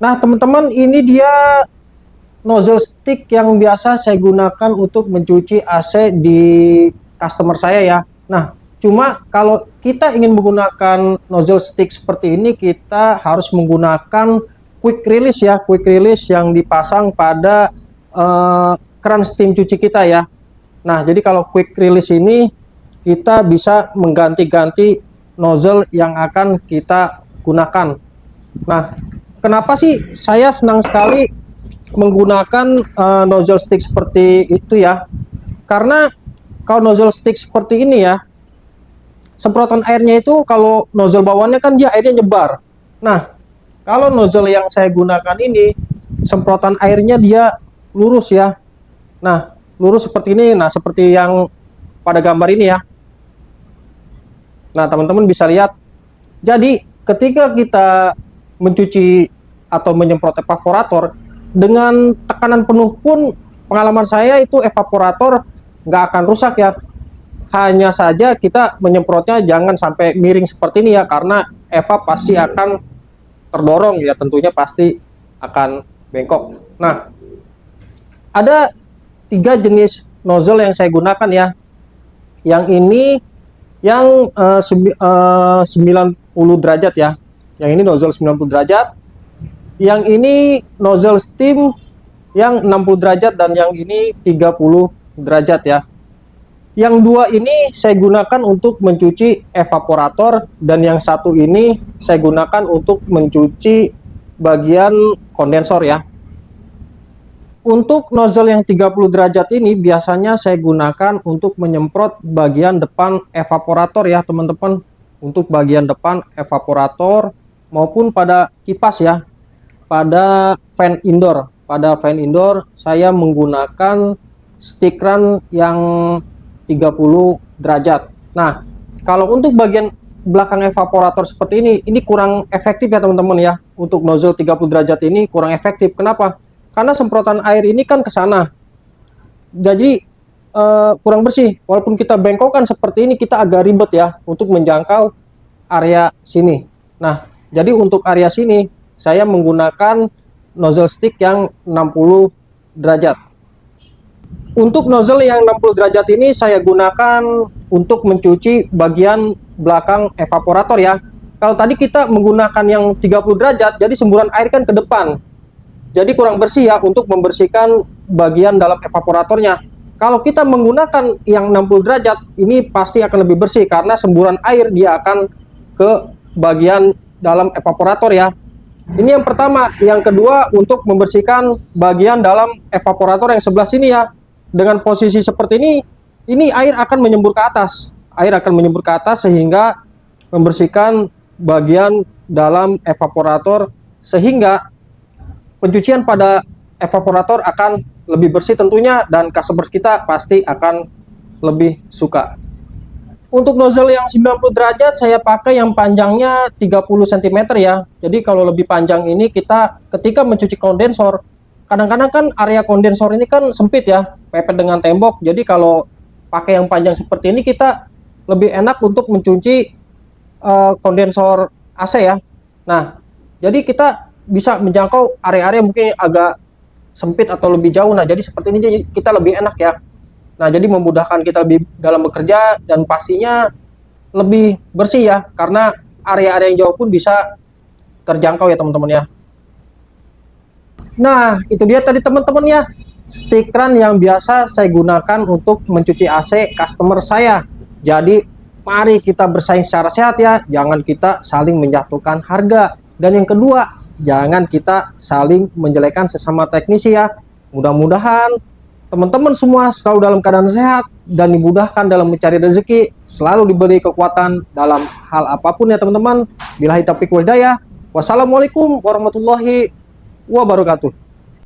Nah, teman-teman, ini dia nozzle stick yang biasa saya gunakan untuk mencuci AC di customer saya ya. Nah, cuma kalau kita ingin menggunakan nozzle stick seperti ini, kita harus menggunakan quick release ya, quick release yang dipasang pada keran steam cuci kita ya. Nah, jadi kalau quick release ini kita bisa mengganti-ganti nozzle yang akan kita gunakan. Nah, kenapa sih saya senang sekali menggunakan nozzle stick seperti itu ya? Karena kalau nozzle stick seperti ini ya, semprotan airnya itu kalau nozzle bawahnya kan dia airnya nyebar. Nah, kalau nozzle yang saya gunakan ini, semprotan airnya dia lurus ya. Nah, lurus seperti ini. Nah, seperti yang pada gambar ini ya. Nah, teman-teman bisa lihat. Jadi, ketika kita mencuci atau menyemprot evaporator, dengan tekanan penuh pun pengalaman saya itu evaporator nggak akan rusak ya. Hanya saja kita menyemprotnya jangan sampai miring seperti ini ya, karena evap pasti akan terdorong ya, tentunya pasti akan bengkok. Nah, ada 3 jenis nozzle yang saya gunakan ya. Yang ini yang 90 derajat ya. Yang ini nozzle 90 derajat. Yang ini nozzle steam yang 60 derajat dan yang ini 30 derajat ya. Yang dua ini saya gunakan untuk mencuci evaporator dan yang satu ini saya gunakan untuk mencuci bagian kondensor ya. Untuk nozzle yang 30 derajat ini biasanya saya gunakan untuk menyemprot bagian depan evaporator ya teman-teman. Untuk bagian depan evaporator maupun pada kipas ya. Pada fan indoor. Pada fan indoor saya menggunakan stick run yang 30 derajat. Nah, kalau untuk bagian belakang evaporator seperti ini kurang efektif ya teman-teman ya. Untuk nozzle 30 derajat ini kurang efektif. Kenapa? Karena semprotan air ini kan ke sana, jadi kurang bersih. Walaupun kita bengkokkan seperti ini, kita agak ribet ya untuk menjangkau area sini. Nah, jadi untuk area sini saya menggunakan nozzle stick yang 60 derajat. Untuk nozzle yang 60 derajat ini saya gunakan untuk mencuci bagian belakang evaporator ya. Kalau tadi kita menggunakan yang 30 derajat, jadi semburan air kan ke depan. Jadi kurang bersih ya untuk membersihkan bagian dalam evaporatornya. Kalau kita menggunakan yang 60 derajat, ini pasti akan lebih bersih karena semburan air dia akan ke bagian dalam evaporator ya. Ini yang pertama. Yang kedua, untuk membersihkan bagian dalam evaporator yang sebelah sini ya. Dengan posisi seperti ini air akan menyembur ke atas. Air akan menyembur ke atas sehingga membersihkan bagian dalam evaporator sehingga pencucian pada evaporator akan lebih bersih tentunya dan customer kita pasti akan lebih suka. Untuk nozzle yang 90 derajat saya pakai yang panjangnya 30 cm ya. Jadi kalau lebih panjang ini kita ketika mencuci kondensor, kadang-kadang kan area kondensor ini kan sempit ya, mepet dengan tembok. Jadi kalau pakai yang panjang seperti ini kita lebih enak untuk mencuci kondensor AC ya. Nah, jadi kita bisa menjangkau area-area mungkin agak sempit atau lebih jauh. Nah, jadi seperti ini kita lebih enak ya. Nah, jadi memudahkan kita lebih dalam bekerja dan pastinya lebih bersih ya, karena area-area yang jauh pun bisa terjangkau ya teman-teman ya. Nah, itu dia tadi teman-teman ya, stick run yang biasa saya gunakan untuk mencuci AC customer saya. Jadi, mari kita bersaing secara sehat ya, jangan kita saling menjatuhkan harga. Dan yang kedua, jangan kita saling menjelekkan sesama teknisi ya. Mudah-mudahan teman-teman semua selalu dalam keadaan sehat dan dimudahkan dalam mencari rezeki, selalu diberi kekuatan dalam hal apapun ya teman-teman. Billahi taufiq wal hidayah. Wassalamualaikum warahmatullahi wabarakatuh.